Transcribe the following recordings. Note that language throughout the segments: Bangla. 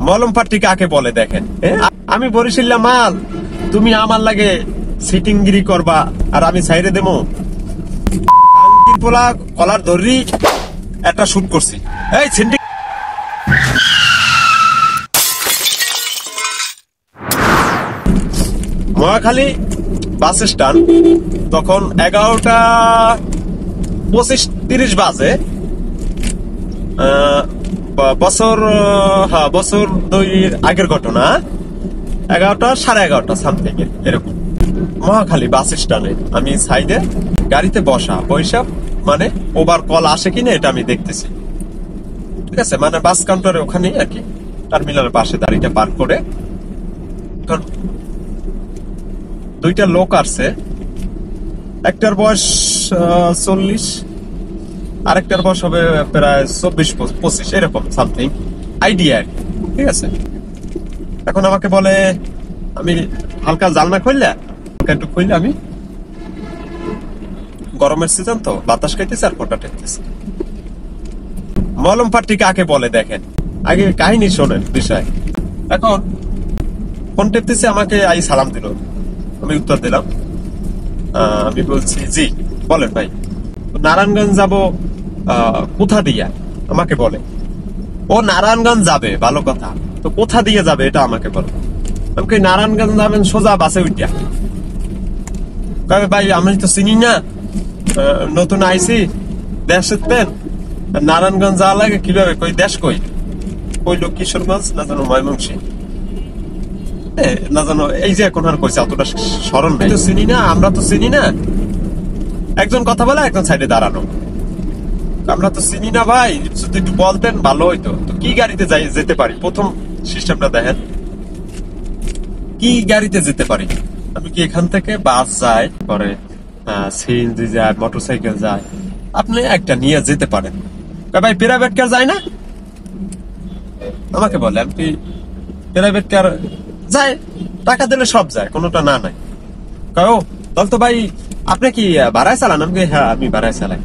মলম পাট্টি কাকে বলে দেখেন। আমি বরিশাল্লা মাল, তুমি আমার লাগে সিটিংগিরি করবা আর আমি সাইডে দেবো। পোলা কলার ধরি একটা শুট করছি। এই সিন্টি মহাখালী বাস স্ট্যান্ড, তখন 11:25-30 বাজে। বছর 2 আগের ঘটনা, 11টা 11:30 সামথিং এরকম। মহাখালী বাস স্ট্যান্ডে আমি সাইডে গাড়িতে পয়সা মানে ওভার কল আসে কিনা এটা আমি দেখতেছি। ঠিক আছে, মানে বাস কাউন্টারে ওখানে আর কি টার্মিনালের পাশে গাড়িটা পার্ক করে দুইটা লোক আসছে। একটার বয়স 40, আরেকটার বয়স হবে প্রায় 24-25 এরকম সামথিং আইডিয়া। ঠিক আছে, এখন আমাকে বলে, আমি হালকা জানলা খুললে একটু খুললে, আমি গরমের সিজন তো বাতাস খাইতেছে আর ফোটা টেকতেছে। মলম পাট্টি কাকে বলে দেখেন, আগে কাহিনী শোনেন বিষয়। এখন ফোন টেপতেছে, আমাকে আই সালাম দিল, আমি উত্তর দিলাম। আমি বলছি জি বলেন ভাই, নারায়ণগঞ্জ যাবো কোথা দিয়া, আমাকে বলে। ও নারায়ণগঞ্জ যাবে, ভালো কথা, তো কোথা দিয়ে যাবে এটা আমাকে বলে। আমাকে নারায়ণগঞ্জ যাবেন সোজা বাসে উঠিয়া। ভাই আমি তো চিনি না, নতুন আইসি দেশের পেন, নারায়ণগঞ্জ যাওয়া লাগে কিভাবে, কই দেশ কইলো কিশোরগঞ্জ না জানো ময়মনসিংহ না জানো, এই যে এখন আর কইছে অতটা স্মরণ নেই। তো চিনি না, আমরা তো চিনি না। একজন কথা বলে, একজন সাইডে দাঁড়ানো, আমরা তো চিনি না ভাই, যদি একটু বলতেন ভালো হইতো। তো কি গাড়িতে যেতে পারি, প্রথম সিস্টেমটা দেখেন, কি গাড়িতে যেতে পারি। আমি কি এখান থেকে বাস যায়, পরে সিএনজি যায়, মোটরসাইকেল যায়, আপনি একটা নিয়ে যেতে পারেন। ভাই প্রাইভেট কার যায় না, আমাকে বলে। আমি প্রাইভেট কার যায়, টাকা দিলে সব যায়, কোনোটা না নাই। ও তাহলে তো ভাই আপনি কি ভাড়ায় চালান? আমি হ্যাঁ আমি ভাড়ায় চালাই।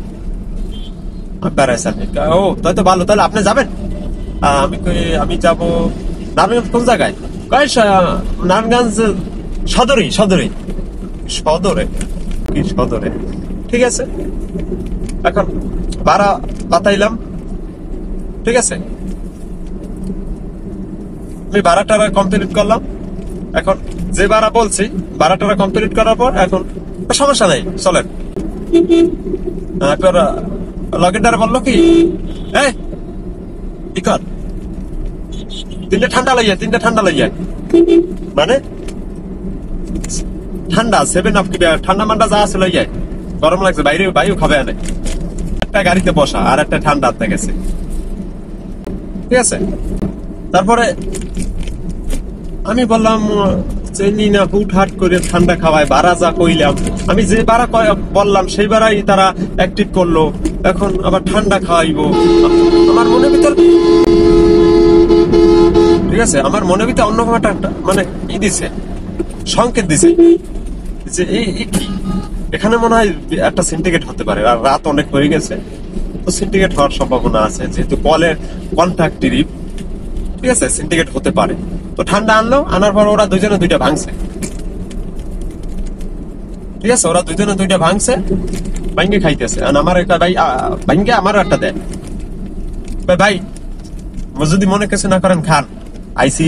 ও তাই তো ভালো, তাহলে আপনি যাবেন? আমি যাবো নারায়ণগঞ্জ। কোন জায়গায়? নারায়ণগঞ্জ সদরে কি সদরে। ঠিক আছে, এখন ভাড়া বাতাইলাম। ঠিক আছে, আমি ভাড়াটা কমপ্লিট করলাম। এখন যে ভাড়া বলছি, ভাড়াটা কমপ্লিট করার পর এখন সমস্যা নেই, চলেন। একবার লগের বললো কি, কি কর, তিনটা ঠান্ডা লইয়া মানে ঠান্ডা 7 আপ ঠান্ডা মান্ডা যা আছে লইয়া, গরম লাগছে, বাইরে বাইও খাবে আনে। একটা গাড়িতে বসা আর একটা ঠান্ডা আনতে গেছে। ঠিক আছে, তারপরে আমি বললাম চিনি না, হুট হাট করে ঠান্ডা খাওয়ায়, ভাড়া যা কইলাম, আমি যে ভাড়া বললাম সেই ভাড়াই তারা অ্যাক্টিভ করলো। এখন আবার ঠান্ডা খাওয়াইবো, আমার মনের ভিতর, ঠিক আছে, আমার মনের ভিতরে অন্য একটা মানে দিছে, সংকেত দিছে যে কি এখানে মনে হয় একটা সিন্ডিকেট হতে পারে। আর রাত অনেক হয়ে গেছে, তো সিন্ডিকেট হওয়ার সম্ভাবনা আছে, যেহেতু কলের কন্ট্যাক্ট টিপ। ঠিক আছে, সিন্ডিকেট হতে পারে। তো ঠান্ডা আনলো, আনার পর ওরা দুইজনে দুইটা ভাঙছে। ঠিক আছে, ওরা দুইজনে দুইটা ভাঙছে, ভাঙ্গে খাইতেছে। আমার ভাই ভাঙ্গে আমারও একটা দেয়। ভাই যদি মনে কিছু না করেন খান, আইসি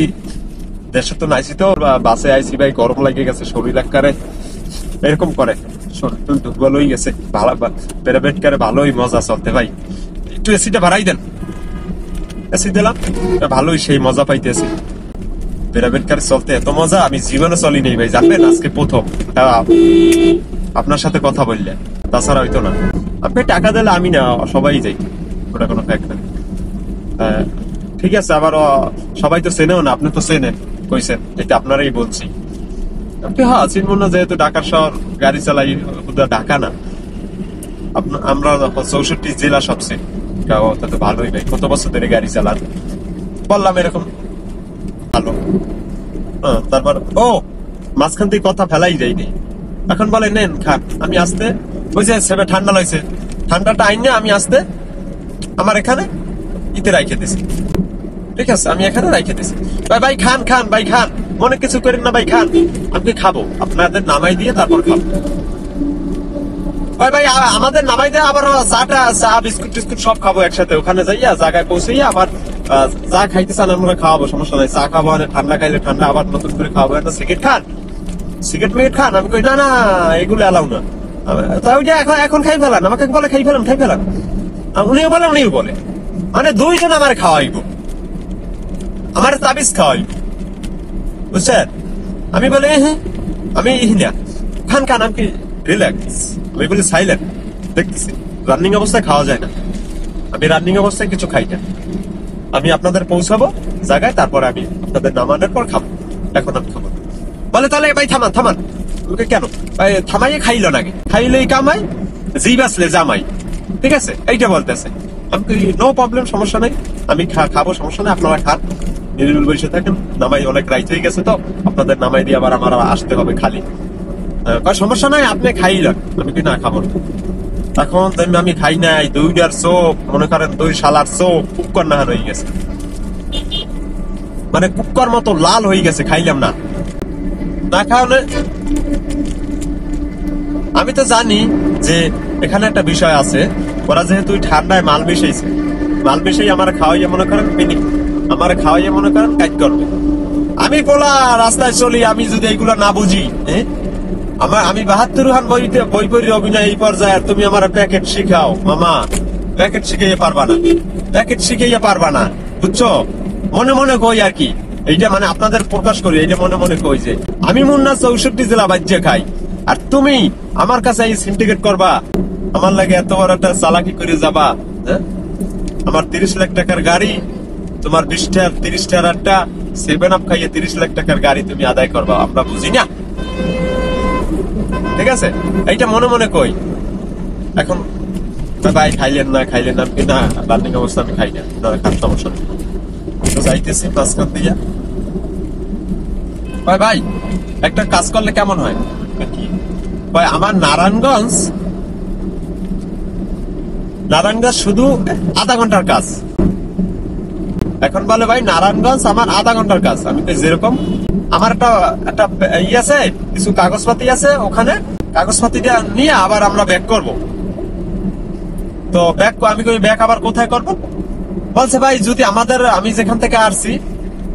দেশে তো নাইসি, তো বাসে আইসি ভাই, গরম লাগে গেছে, শরীর আকারে এরকম করে, শরীর দুর্বল হয়ে গেছে। ভালো প্রাইভেট কারে ভালোই মজা চলতে ভাই, একটু এসিটা বাড়াই দেন। এসি দিলাম, ভালোই সেই মজা পাইতেছি। প্রাইভেট কারে চলতে এত মজা আমি জীবনে চলি নেই ভাই, জানবেন আজকে প্রথম আপনার সাথে কথা বললেন, তাছাড়া হইতো না। আপনি টাকা দিলে আমি না, সবাই যাই, ওটা কোনো ফ্যাক্ট না। ঠিক আছে, আবার সবাই তো চেনেও না, আপনি তো চেনেন, কইছেন, এটা আপনারাই বলছি। হ্যাঁ চিনব না, যেহেতু ঢাকার শহর, গাড়ি চালাই, ঢাকা না, আমরা 64 জেলা সব চিনি। তো ভালোই ভাই, কত বছর ধরে গাড়ি চালান, বললাম এরকম ভালো। তারপর মাঝখান থেকে কথা ফেলাই যায়নি। এখন বলে নেন খান, আমি আসতে বুঝে সেবে ঠান্ডা লাগছে, ঠান্ডাটা আইন না, আমি আসতে আমার এখানে ইতে রাইখে দিছি। ঠিক আছে, আমি এখানে রাইখে দিছি। ভাই ভাই খান খান ভাই খান, মনে কিছু করেন না ভাই, খান। আমি খাবো, আপনাদের নামাই দিয়ে তারপর খাবো। ভাই ভাই আমাদের নামাই দিয়ে আবার চা বিস্কুট টিস্কুট সব খাবো একসাথে, ওখানে যাইয়া জায়গায় পৌঁছাইয়া আবার যা খাইতে চান আমরা খাওয়াবো, সমস্যা নাই। চা খাবো, ঠান্ডা খাইলে ঠান্ডা, আবার নতুন করে খাওয়াবো। একটা সিগারেট খান, সিগারেট মিগারেট খান। আমি কই না না, এগুলো এলাও না। তাই ওই যে এখন খাই ফেলান, আমাকে বলে খাই ফেলান। উনিও বলে মানে দুইজন আমার খাওয়াইব, আমার তাবিজ খাওয়াইব, বুঝছেন? আমি বলে হ্যাঁ, আমি না খান খান, আমি রিল্যাক্স। আমি বলি সাইলেন্ট, দেখতেছি রানিং অবস্থায় খাওয়া যায় না, আমি রানিং অবস্থায় কিছু খাই না। আমি আপনাদের পৌঁছাবো জায়গায়, তারপর আমি আপনাদের নামানোর পর খাবো, এখন আমি খাবো। বলে তাহলে ভাই থামান। কেন ভাই থামাইয়ে খাইল নাকি? খাইলেই কামাই, জি বাসলে জামাই, ঠিক আছে, এইটা বলতেছে। আমি নো প্রবলেম, সমস্যা নাই, আমি খাবো, সমস্যা নাই, আপনারা খান, নিরিবিল বসে থাকেন। নামাই অনেক রাইত হয়ে গেছে তো, আপনাদের নামাই দিয়ে আবার আমার আসতে হবে খালি। সমস্যা নাই, আপনি খাইলেন। আমি কি না খাবো না। এখন আমি খাই নাই, দুইটার চোখ মনে করেন, দুই শালার চোখ কুক্কর না হয়ে গেছে, মানে কুক্কর মতো লাল হয়ে গেছে, খাইলাম না। না খাওয়ালে আমি তো জানি যে এখানে একটা বিষয় আছে, ওরা যেহেতু ঠান্ডায় মাল মিশাই আমার খাওয়াইয়া মনে করেন আমার খাওয়াইয়া মনে করেন কাজ করবে। আমি বলা রাস্তায় চলি, আমি যদি এইগুলো না বুঝি, আমি 72 খান বই পড়ি অভিনয় এই পর্যায়ে, আর তুমি আমার প্যাকেট শিখাও। মামা প্যাকেট শিখাইয়া পারবা না, বুঝছো? মনে মনে কই আর কি, এইটা মানে আপনাদের প্রকাশ করি, এইটা মনে মনে কই যে আমি মুন্না 64 জেলা বাজ্যে খাই, আর তুমি আমার কাছে এই সিন্ডিকেট করবা, আমার লাগে এত বড় একটা চালাকি করে যাবা। আমার 30 লাখ টাকার গাড়ি, তোমার 30 টাকার একটা 7 আপ খাইয়ে 30 লাখ টাকার গাড়ি তুমি আদায় করবা, আমরা বুঝি না, ঠিক আছে? এইটা মনে মনে কই। এখন ভাই খাইলেন না কি না, রানিং অবস্থা আমি খাই না, খান, সমস্যা নেই। যাইতেছি মাঝখান দিয়া। ভাই একটা কাজ করলে কেমন হয় ভাই? আমার নারায়ণগঞ্জ শুধু আধা ঘন্টার কাজ। এখন বলে ভাই নারায়ণগঞ্জ আমার আধা ঘন্টার কাজ। আমি যেরকম আমার একটা ই আছে, কিছু কাগজপাতি আছে, ওখানে কাগজপাতিটা নিয়ে আবার আমরা ব্যাক করব। তো আমি ব্যাক আবার কোথায় করব? বলছে ভাই যদি আমি যেখান থেকে আসছি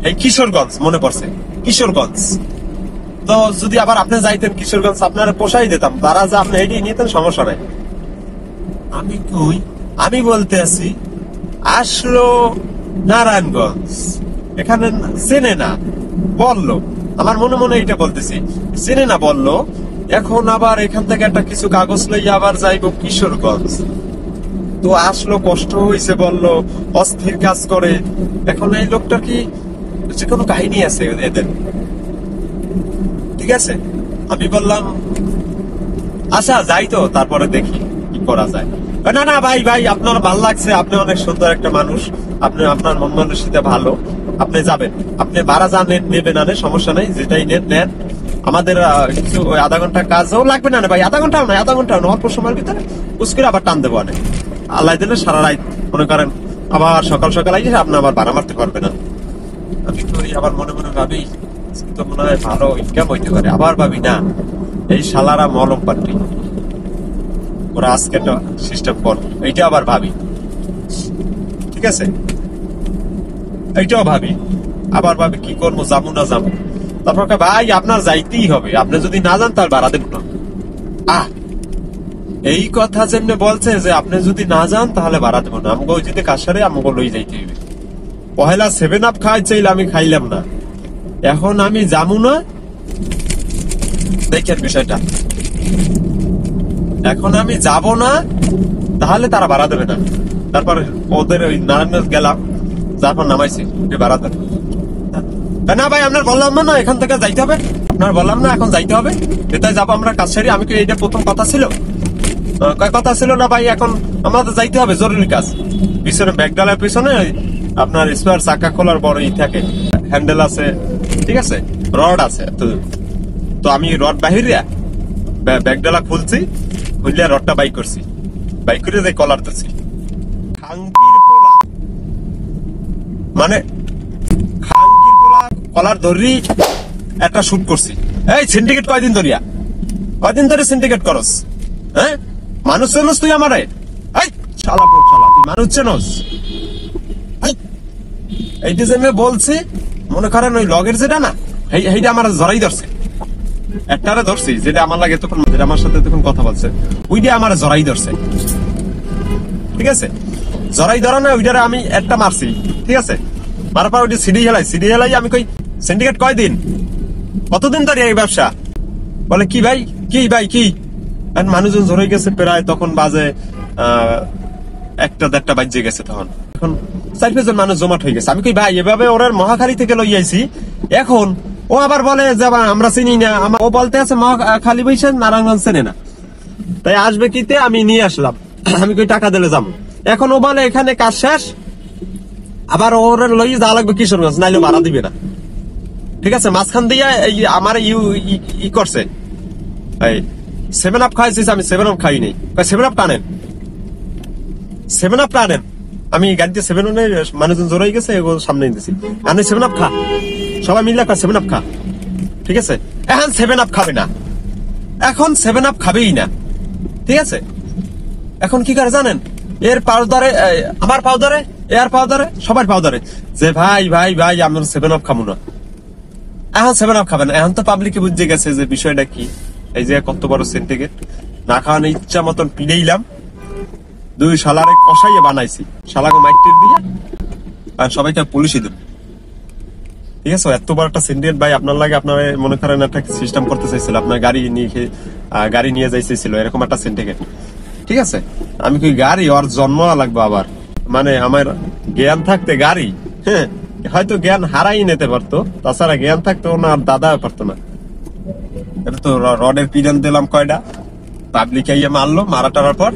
এই কিশোরগঞ্জ, মনে পড়ছে কিশোরগঞ্জ, তো যদি আবার আপনি যাইতেন কিশোরগঞ্জ, আপনারা পোষাই দিতাম, তারা যে আপনি এটি নিতেন, সমস্যা নাই। আমি বলতে আছি আসলো নারায়ণগঞ্জ, এখানে চেনে না বললো, আমার মনে মনে এটা বলতেছি, চেনে না বললো, এখন আবার এখান থেকে একটা কিছু কাগজ লইয়া আবার যাইবো কিশোরগঞ্জ। তো আসলো, কষ্ট হয়েছে বললো, অস্থির কাজ করে। এখন এই লোকটা কি যে কোনো কাহিনী আছে এদের, ঠিক আছে? আমি বললাম আচ্ছা যাই, তো তারপরে দেখি কি করা যায়। না ভাই আপনার ভালো লাগছে, আপনি অনেক সুন্দর একটা মানুষ, আপনার মন মানসিকতা ভালো, আপনি যাবেন, আপনি ভাড়া যা নেবেন, সমস্যা নেই, যেটাই নেন। আমাদের কিছু আধা ঘন্টা কাজও লাগবে না ভাই, আধা ঘন্টাও নয়, অল্প সময়ের ভিতরে উস্কুরে আবার টান দেবো অনেক। আল্লাহ দিলে সারা রাত মনে করেন, আবার সকাল আইসে আপনি আবার ভাড়া মারতে পারবে না। আমি তো আবার মনে মনে ভাবি তো মনে হয় ভালো ইনকাম হইতে পারে, আবার ভাবি না এই শালারা মলম পাল্টি, ওরা আজকে একটা সিস্টেম করবে, এইটা আবার ভাবি, ঠিক আছে? এইটাও ভাবি, আবার ভাবি কি করবো, যাবো না যাবো। তারপর ভাই আপনার যাইতেই হবে, আপনি যদি না যান তাহলে ভাড়া দেবো না। এই কথা যেমনি বলছে যে আপনি যদি না যান তাহলে ভাড়া দেবো না, আমাকে ওই যদি কাছারে আমাকে লই যাইতে হবে। পহেলা 7 আপ খাই চাইলে আমি খাইলাম না, এখন আমি যাবো না। দেখেন বিষয়টা, এখন আমি যাব না, তাহলে তারা ভাড়া দেবে না। তারপর ওদের ওই নারায়ণগঞ্জ গেলাম, তারপর নামাইছি ভাড়া দেবে না। ভাই আপনার বললাম না এখান থেকে যাইতে হবে, আপনার বললাম না এখন যাইতে হবে, এটাই যাবো আমরা কাছারি। আমি কি এইটা প্রথম কথা ছিল? কথা ছিল না ভাই, এখন আমাদের যাইতে হবে, জরুরি কাজ। পিছনে ব্যাগডালার পিছনে আপনার স্পেয়ার চাকা খোলার বড় থাকে, হ্যান্ডেল আছে, ঠিক আছে, রড আছে। তো আমি রড বাহিরিয়া ব্যাগডালা খুলছি, খুললে রডটা বাইক করছি, বাইক করে যাই কলার দিচ্ছি। মানে কলার ধরি একটা শুট করছি। এই সিন্ডিকেট কয়দিন ধরে সিন্ডিকেট করস? হ্যাঁ, মানুষ চেনস তুই আমারে? এই শালা পো শালা, তুই মানুষ চেনস? এইটা যে আমি বলছি, মনে করেন ওই লগের যেটা না, এইটা আমার জড়াই ধরছে। একটারে ধরছি যেটা আমার লাগে তখন, যেটা আমার সাথে তখন কথা বলছে, ওইটা আমার জড়াই ধরছে। ঠিক আছে, জড়াই ধরা না, ওইটারে আমি একটা মারছি। ঠিক আছে, মারার পর ওইটা সিডি হেলাই আমি কই সিন্ডিকেট কয়দিন, কতদিন ধরে এই ব্যবসা? বলে কি ভাই কি মানুষজন জড়ে গেছে প্রায়, তখন বাজে 1টা-1.5টা বাজে গেছে। তখন এখন 4-5 জন মানুষ জমাট হয়ে গেছে। আমি কই ভাই এভাবে ওরা মহাখালী থেকে লই আইছি, এখন ও আবার বলে যে আমরা চিনি না। ও বলতে আছে মহাখালী বৈশাখ নারায়ণগঞ্জ চেনে না, তাই আসবে কিতে আমি নিয়ে আসলাম। আমি কই টাকা দিলে যাবো। এখন ও বলে এখানে কাজ শেষ, আবার ওরা লই যা লাগবে কিশোরগঞ্জ, নাইলে ভাড়া দিবে না। ঠিক আছে, মাঝখান দিয়ে আমার ই করছে, এই 7 আপ খাইছি, আমি 7 আপ খাই নাই। 7 আপ টানেন, আমি গাড়িতে 7 মানুষজন জড়াই গেছে, সামনে দিছি, আমি 7 আপ খা, সবাই মিলে 7 আপ খা। ঠিক আছে, এখন 7 আপ খাবে না, এখন 7 আপ খাবেই না। ঠিক আছে, এখন কি করে জানেন? এর পাও ধরে, আমার পাও ধরে, এর পাও ধরে, সবার পাও ধরে, যে ভাই আমরা 7 আপ খাবো না। এখন 7 আপ খাবে না। এখন তো পাবলিকে বুঝে গেছে যে বিষয়টা কি। এই যে কত বড় সিন্ডিকেট, না খাওয়ানো ইচ্ছা মতন পিড়েইলাম, 2 শালারে কষাইয়ে বানাইছি, শালাকে মাইকটির দিয়ে, আর সবাইকে পুলিশই দেব। ঠিক আছে, এত বড় একটা সিন্ডিকেট ভাই আপনার লাগে, আপনার মনে করেন একটা সিস্টেম করতে চাইছিল, আপনার গাড়ি নিয়ে যাইছিল, এরকম একটা সিন্ডিকেট। ঠিক আছে, আমি কি গাড়ি ওর জন্ম লাগবে আবার, মানে আমার জ্ঞান থাকতে গাড়ি, হ্যাঁ হয়তো জ্ঞান হারাই নিতে পারতো, তাছাড়া জ্ঞান থাকতো না, আর দাদা পারতো না। এটা তো রডের পিডন দিলাম কয়টা, পাবলিক আইয়া মারলো, মারা টারার পর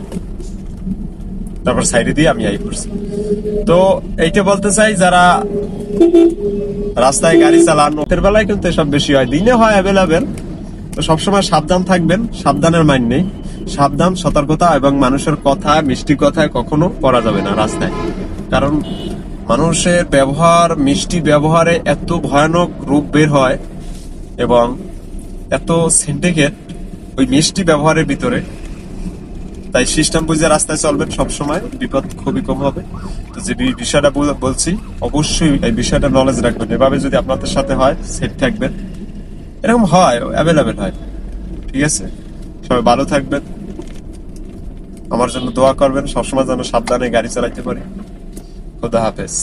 তারপর সাইডে দিয়ে আমি আই করছি। তো এইটা বলতে চাই, যারা রাস্তায় গাড়ি চালান, রাতের বেলায় কিন্তু এসব বেশি হয়, দিনে হয় অ্যাভেলেবেল। তো সবসময় সাবধান থাকবেন, সাবধানের মান নেই, সাবধান, সতর্কতা এবং মানুষের কথা, মিষ্টি কথায় কখনো পড়া যাবে না রাস্তায়। কারণ মানুষের ব্যবহার, মিষ্টি ব্যবহারে এত ভয়ানক রূপ বের হয় এবং এত সিন্ডিকেট ওই মিষ্টি ব্যবহারের ভিতরে। তাই সিস্টেম বুঝে রাস্তায় চলবেন, সবসময় বিপদ খুবই কম হবে। তো যে বিষয়টা বলছি, অবশ্যই এই বিষয়টা নলেজ রাখবেন। এভাবে যদি আপনাদের সাথে হয়, সেফ থাকবেন। এরকম হয়, অ্যাভেলেবেল হয়। ঠিক আছে, সবাই ভালো থাকবেন, আমার জন্য দোয়া করবেন, সবসময় যেন সাবধানে গাড়ি চালাইতে পারি। খোদা হাফেজ।